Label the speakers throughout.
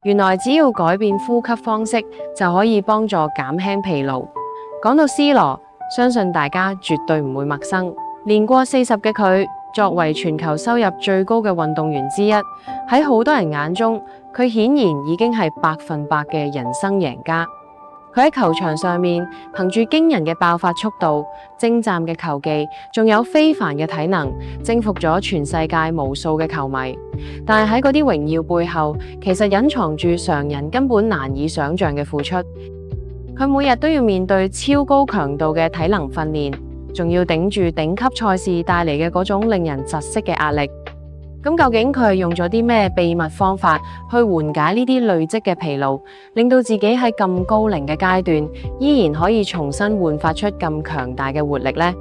Speaker 1: 原來只要改變呼吸方式，就可以幫助減輕疲勞。講到 C 羅，相信大家絕對唔會陌生。年過40嘅佢，作為全球收入最高嘅運動員之一，喺好多人眼中，佢顯然已經係100%嘅人生贏家。佢喺球場上面憑住驚人嘅爆發速度、精湛嘅球技，仲有非凡嘅體能，征服咗全世界無數嘅球迷。但係喺嗰啲榮耀背後，其實隱藏住常人根本難以想象嘅付出。佢每日都要面對超高強度嘅體能訓練，仲要頂住頂級賽事帶嚟嘅嗰種令人窒息嘅壓力。咁究竟佢係用咗啲咩秘密方法去緩解呢啲累積嘅疲勞，令到自己喺咁高齡嘅階段依然可以重新煥發出咁強大嘅活力呢？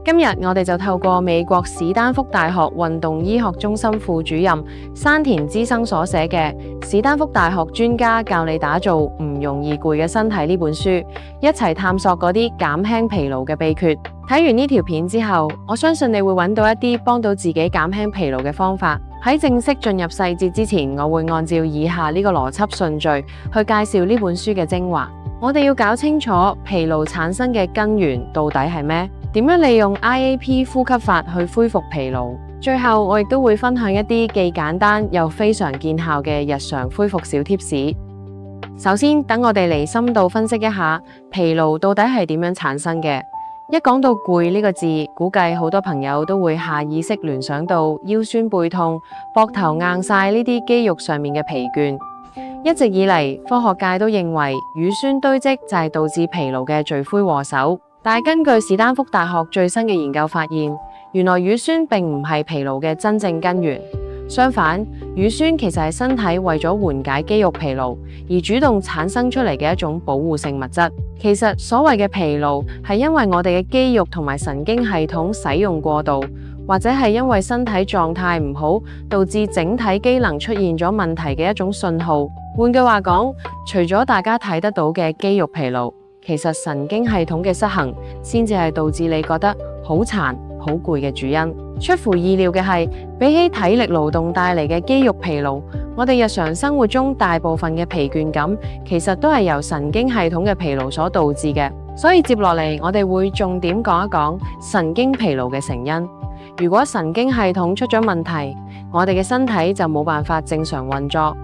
Speaker 1: 今日我哋就透過美國史丹福大學運動醫學中心副主任山田之生所寫嘅《史丹福大學專家教你打造唔容易攰嘅身體》呢本書，一齊探索嗰啲減輕疲勞嘅秘訣。睇完呢條片之後，我相信你會揾到一啲幫到自己減輕疲勞嘅方法。喺正式進入細節之前，我會按照以下呢個邏輯順序去介紹呢本書嘅精華。我哋要搞清楚疲勞產生嘅根源到底係咩？點樣利用 IAP 呼吸法去恢復疲勞？最後我亦都會分享一啲既簡單又非常見效嘅日常恢復小貼士。首先，等我哋嚟深度分析一下疲勞到底係點樣產生嘅。一講到攰呢個字，估計好多朋友都會下意識聯想到腰酸背痛、膊頭硬晒呢啲肌肉上面嘅疲倦。一直以嚟，科學界都認為乳酸堆積就係導致疲勞嘅罪魁禍首。但係根據史丹福大學最新嘅研究發現，原來乳酸並唔係疲勞嘅真正根源。相反，乳酸其實係身體為咗緩解肌肉疲勞而主動產生出嚟嘅一種保護性物質。其實所謂嘅疲勞係因為我哋嘅肌肉同埋神經系統使用過度，或者係因為身體狀態唔好，導致整體機能出現咗問題嘅一種信號。換句話講，除咗大家睇得到嘅肌肉疲勞，其實神經系統嘅失衡先至係導致你覺得好殘好攰嘅主因。出乎意料嘅係，比起體力勞動帶嚟嘅肌肉疲勞，我哋日常生活中大部分嘅疲倦感其實都係由神經系統嘅疲勞所導致嘅。所以接落嚟我哋會重點講一講神經疲勞嘅成因。如果神經系統出咗問題，我哋嘅身體就冇辦法正常運作。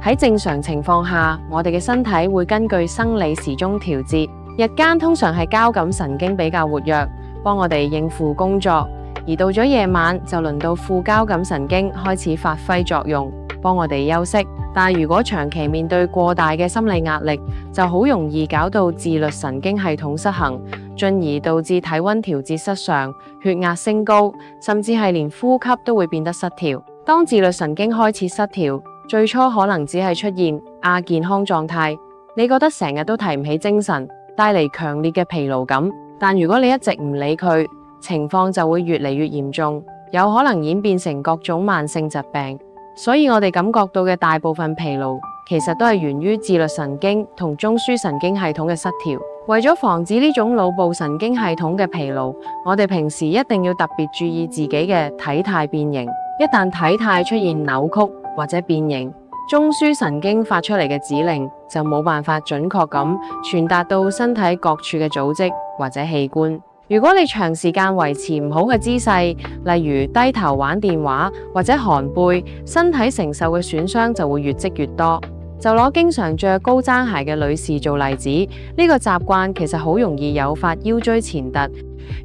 Speaker 1: 喺正常情況下，我哋嘅身體會根據生理時鐘調節。日間通常係交感神經比較活躍，幫我哋應付工作；而到咗夜晚就輪到副交感神經開始發揮作用，幫我哋休息。但如果長期面對過大嘅心理壓力，就好容易搞到自律神經系統失衡，進而導致體溫調節失常、血壓升高，甚至係連呼吸都會變得失調。當自律神經開始失調，最初可能只係出現亞健康狀態，你覺得成日都提唔起精神，帶嚟強烈嘅疲勞感。但如果你一直唔理佢，情況就會越嚟越嚴重，有可能演變成各種慢性疾病。所以我哋感覺到嘅大部分疲勞，其實都係源於自律神經同中樞神經系統嘅失調。為咗防止呢種腦部神經系統嘅疲勞，我哋平時一定要特別注意自己嘅體態變形。一旦體態出現扭曲或者變形，中樞神經發出嚟嘅指令就冇辦法準確咁傳達到身體各處嘅組織或者器官。如果你長時間維持唔好嘅姿勢，例如低頭玩電話或者寒背，身體承受嘅損傷就會越積越多。就攞經常着高踭鞋嘅女士做例子，呢個習慣其實好容易誘發腰椎前突。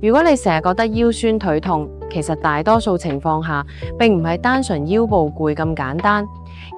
Speaker 1: 如果你成日覺得腰酸腿痛，其實大多數情況下並唔係單純腰部攰咁簡單，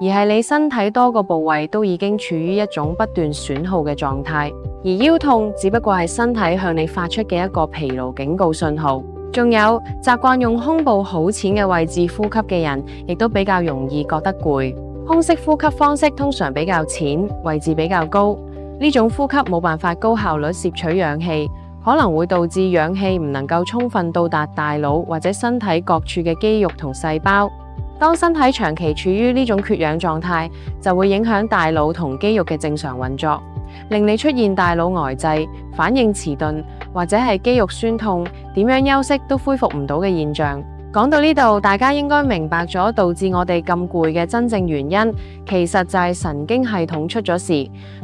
Speaker 1: 而係你身體多個部位都已經處於一種不斷損耗嘅狀態。而腰痛只不過係身體向你發出嘅一個疲勞警告信號。仲有習慣用胸部好淺嘅位置呼吸嘅人，亦都比較容易覺得攰。胸式呼吸方式通常比較淺，位置比較高，呢種呼吸冇辦法高效率攝取氧氣，可能會導致氧氣唔能夠充分到達大腦或者身體各處嘅肌肉同細胞。當身體長期處於呢種缺氧狀態，就會影響大腦同肌肉嘅正常運作，令你出現大腦呆滯、反應遲鈍或者係肌肉痠痛，點樣休息都恢復唔到嘅現象。講到呢度，大家應該明白咗導致我哋咁攰嘅真正原因，其實就係神經系統出咗事。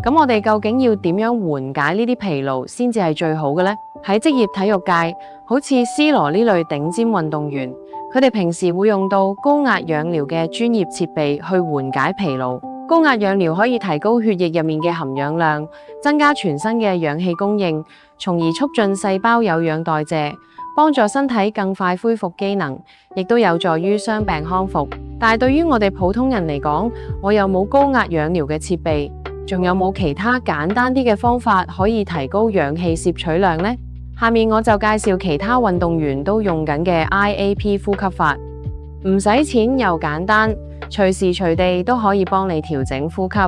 Speaker 1: 咁我哋究竟要點樣緩解呢啲疲勞先至係最好嘅呢？喺職業體育界，好似 C 羅呢類頂尖運動員，佢哋平時會用到高壓氧療嘅專業設備去緩解疲勞。高壓氧療可以提高血液入面嘅含氧量，增加全身嘅氧氣供應，從而促進細胞有氧代謝，幫助身體更快恢復機能，亦都有助於傷病康復。但係對於我哋普通人嚟講，我又冇高壓氧療嘅設備，仲有冇其他簡單啲嘅方法可以提高氧氣攝取量呢？下面我就介紹其他運動員都用緊嘅 IAP 呼吸法，唔使錢又簡單，隨時隨地都可以幫你調整呼吸，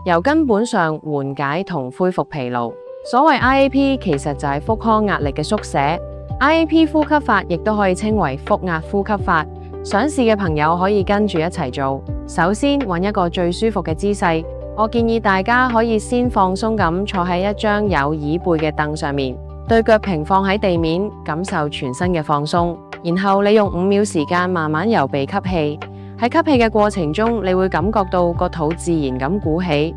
Speaker 1: 由根本上緩解同恢復疲勞。所謂 IAP 其實就係腹腔壓力嘅縮寫。IAP 呼吸法亦都可以稱為腹壓呼吸法，想試嘅朋友可以跟住一齊做。首先揾一個最舒服嘅姿勢，我建議大家可以先放鬆咁坐喺一張有椅背嘅凳上面，對腳平放喺地面，感受全身嘅放鬆。然後你用5秒時間慢慢由鼻吸氣，喺吸氣嘅過程中，你會感覺到個肚自然咁鼓起，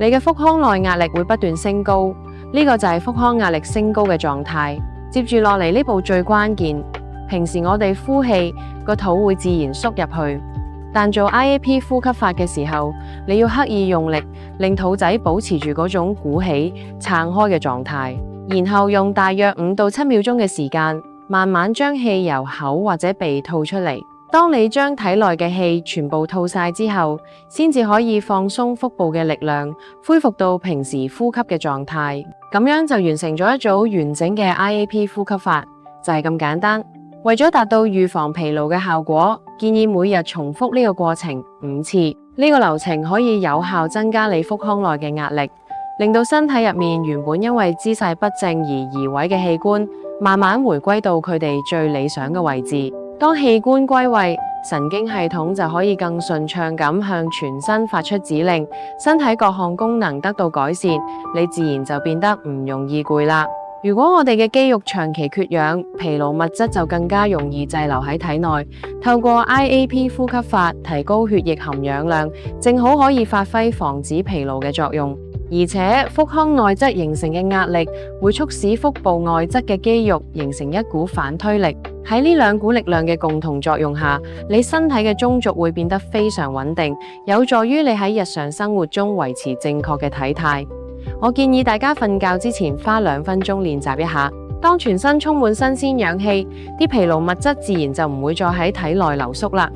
Speaker 1: 你嘅腹腔內壓力會不斷升高，呢個就係腹腔壓力升高嘅狀態。接住落嚟呢步最關鍵，平時我哋呼氣個肚會自然縮入去，但做 IAP 呼吸法嘅時候，你要刻意用力，令肚仔保持住嗰種鼓起撐開嘅狀態，然後用大約5到7秒鐘嘅時間，慢慢將氣由口或者鼻吐出嚟。當你將體內嘅氣全部吐晒之後，先至可以放鬆腹部嘅力量，恢復到平時呼吸嘅狀態。咁樣就完成咗一組完整嘅 IAP 呼吸法，就係咁簡單。為咗達到預防疲勞嘅效果，建議每日重複呢個過程5次。呢個流程可以有效增加你腹腔內嘅壓力，令到身體入面原本因為姿勢不正而移位嘅器官，慢慢回歸到佢哋最理想嘅位置。當器官歸位，神經系統就可以更順暢咁向全身發出指令，身體各項功能得到改善，你自然就變得唔容易攰啦。如果我哋嘅肌肉長期缺氧，疲勞物質就更加容易滯留喺體內。透過 IAP 呼吸法提高血液含氧量，正好可以發揮防止疲勞嘅作用。而且腹腔內側形成嘅壓力會促使腹部外側嘅肌肉形成一股反推力，喺呢兩股力量嘅共同作用下，你身體嘅中軸會變得非常穩定，有助於你喺日常生活中維持正確嘅體態。我建議大家瞓覺之前花2分鐘練習一下，當全身充滿新鮮氧氣，啲疲勞物質自然就唔會再喺體內流縮啦。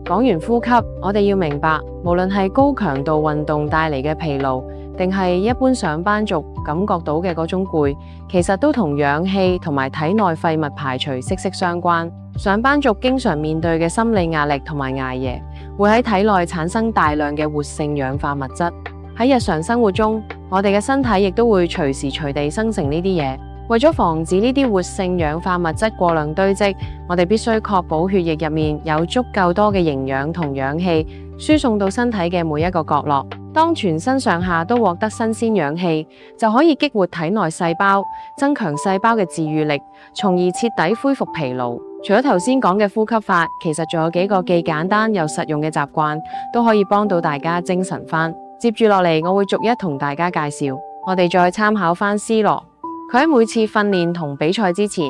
Speaker 1: 講完呼吸，我哋要明白，無論係高強度運動帶嚟嘅疲勞，定係一般上班族感覺到嘅嗰種攰，其實都同氧氣同埋體內廢物排除息息相關。上班族經常面對嘅心理壓力同埋捱夜，會喺體內產生大量嘅活性氧化物質。喺日常生活中，我哋嘅身體亦都會隨時隨地生成呢啲嘢。為咗防止呢啲活性氧化物質過量堆積，我哋必須確保血液入面有足夠多嘅營養同氧氣輸送到身體嘅每一個角落。當全身上下都獲得新鮮氧氣，就可以激活體內細胞，增強細胞嘅治癒力，從而徹底恢復疲勞。除咗頭先講嘅呼吸法，其實仲有幾個既簡單又實用嘅習慣，都可以幫到大家精神返。接住落嚟，我會逐一同大家介紹。我哋再參考返 C 羅。佢喺每次訓練同比賽之前，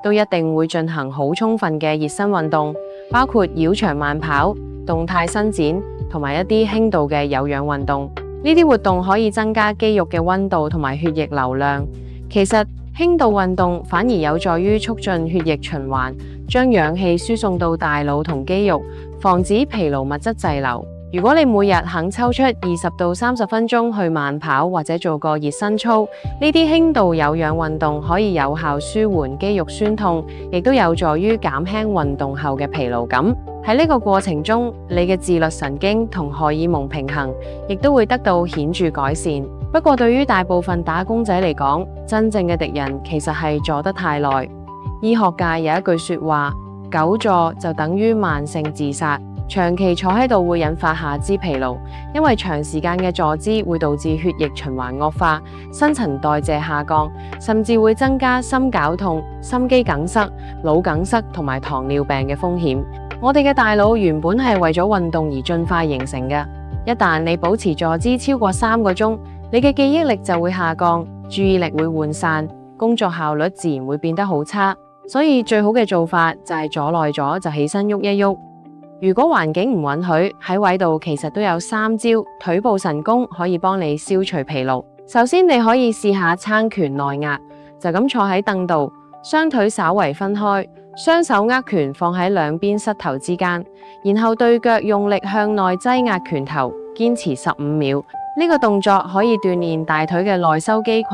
Speaker 1: 都一定會進行好充分嘅熱身運動，包括繞場慢跑、動態伸展同埋一啲輕度嘅有氧運動。呢啲活動可以增加肌肉嘅溫度同埋血液流量。其實輕度運動反而有助於促進血液循環，將氧氣輸送到大腦同肌肉，防止疲勞物質滯留。如果你每日肯抽出20到30分鐘去慢跑或者做個熱身操，呢啲輕度有氧運動可以有效舒緩肌肉痠痛，亦都有助於減輕運動後嘅疲勞感。喺呢個過程中，你嘅自律神經同荷爾蒙平衡亦都會得到顯著改善。不過對於大部分打工仔嚟講，真正嘅敵人其實係坐得太耐。醫學界有一句說話，久坐就等於慢性自殺。長期坐喺度會引發下肢疲勞，因為長時間嘅坐姿會導致血液循環惡化、新陳代謝下降，甚至會增加心絞痛、心肌梗塞、腦梗塞同埋糖尿病嘅風險。我哋嘅大腦原本係為咗運動而進化形成嘅，一旦你保持坐姿超過3個鐘，你嘅記憶力就會下降，注意力會渙散，工作效率自然會變得好差。所以最好嘅做法就係坐耐咗就起身喐一喐。如果環境唔允許，喺位度其實都有3招腿部神功可以幫你消除疲勞。首先你可以試下撐拳內壓，就咁坐喺凳度，雙腿稍為分開，雙手握拳放喺兩邊膝頭之間，然後對腳用力向內擠壓拳頭，堅持15秒。呢個動作可以鍛煉大腿嘅內收肌群，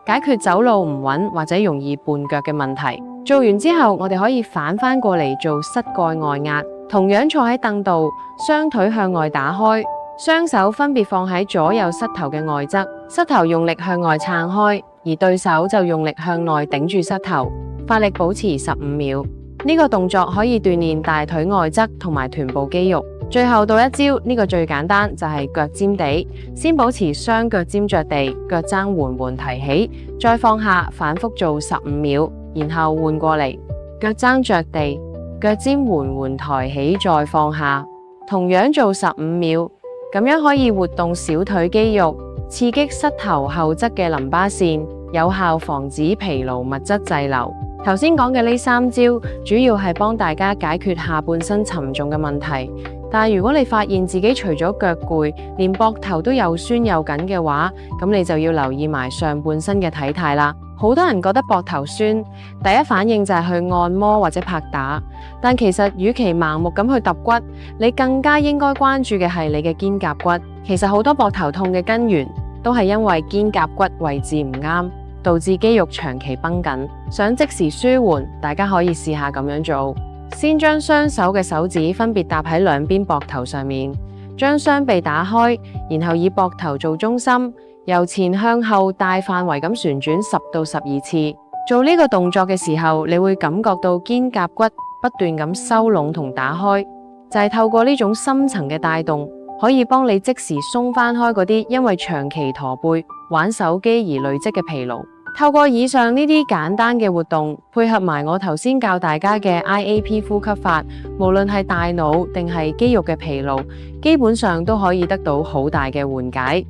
Speaker 1: 解決走路唔穩或者容易絆腳嘅問題。做完之後，我哋可以反翻過嚟做膝蓋外壓，同樣坐喺凳度，雙腿向外打開，雙手分別放喺左右膝頭嘅外側，膝頭用力向外撐開，而對手就用力向內頂住膝頭，發力保持15秒。呢個動作可以鍛煉大腿外側同埋臀部肌肉。最後到一招，呢個最簡單，就係腳尖地，先保持雙腳尖着地，腳踭緩緩提起，再放下，反覆做15秒，然後換過嚟，腳踭着地，腳尖緩緩抬起，再放下，同樣做15秒，咁樣可以活動小腿肌肉，刺激膝頭後側嘅淋巴腺，有效防止疲勞物質滯留。頭先講嘅呢3招，主要係幫大家解決下半身沉重嘅問題。但如果你發現自己除咗腳攰，連膊頭都又酸又緊嘅話，咁你就要留意埋上半身嘅體態啦。好多人覺得膊頭酸，第一反應就係去按摩或者拍打，但其實與其盲目咁去揼骨，你更加應該關注嘅係你嘅肩胛骨。其實好多膊頭痛嘅根源都係因為肩胛骨位置唔啱，導致肌肉長期繃緊。想即時舒緩，大家可以試下咁樣做。先將雙手嘅手指分別搭喺兩邊膊頭上面，將雙臂打開，然後以膊頭做中心，由前向後大範圍咁旋轉10到12次。做呢個動作嘅時候，你會感覺到肩胛骨不斷咁收攏同打開，就係透過呢種深層嘅帶動，可以幫你即時鬆翻開嗰啲因為長期駝背、玩手機而累積嘅疲勞。透過以上呢啲簡單嘅活動，配合埋我頭先教大家嘅 IAP 呼吸法，無論係大腦定係肌肉嘅疲勞，基本上都可以得到好大嘅緩解。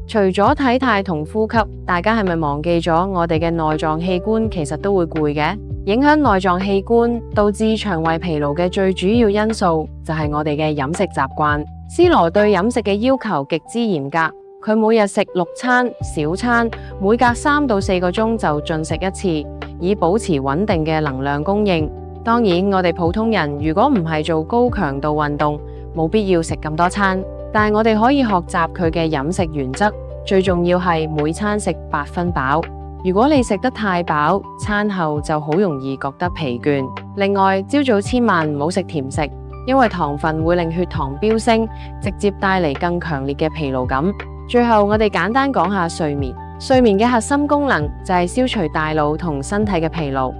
Speaker 1: 除咗體態同呼吸，大家係咪忘記咗我哋嘅內臟器官其實都會攰嘅？影響內臟器官導致腸胃疲勞嘅最主要因素就係我哋嘅飲食習慣。C 羅對飲食嘅要求極之嚴格。佢每日食6餐小餐，每隔3到4個鐘就進食一次，以保持穩定嘅能量供應。當然，我哋普通人如果唔係做高強度運動，冇必要食咁多餐。但係我哋可以學習佢嘅飲食原則，最重要係每餐食8分飽。如果你食得太飽，餐後就好容易覺得疲倦。另外，朝早千萬唔好食甜食，因為糖分會令血糖飆升，直接帶嚟更強烈嘅疲勞感。最後，我哋簡單講下睡眠。睡眠嘅核心功能就係消除大腦同身體嘅疲勞。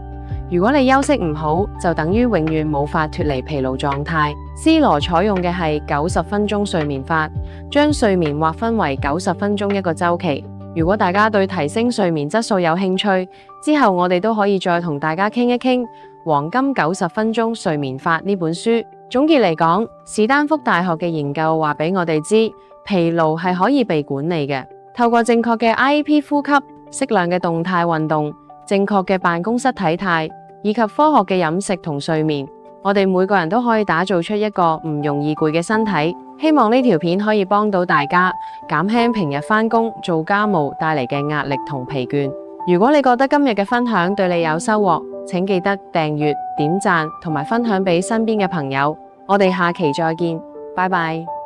Speaker 1: 如果你休息唔好，就等於永遠冇法脫離疲勞狀態。C 羅採用嘅係90分鐘睡眠法，將睡眠劃分為90分鐘一個週期。如果大家對提升睡眠質素有興趣，之後我哋都可以再同大家傾一傾《黃金90分鐘睡眠法》呢本書。總結嚟講，史丹福大學嘅研究話俾我哋知，疲勞係可以被管理嘅。透過正確嘅 IAP 呼吸、適量嘅動態運動、正確嘅辦公室體態以及科學嘅飲食同睡眠，我哋每個人都可以打造出一個唔容易攰嘅身體。希望呢條片可以幫到大家減輕平日返工做家務帶嚟嘅壓力同疲倦。如果你覺得今日嘅分享對你有收穫，請記得訂閱、點讚同埋分享俾身邊嘅朋友。我哋下期再見，拜拜。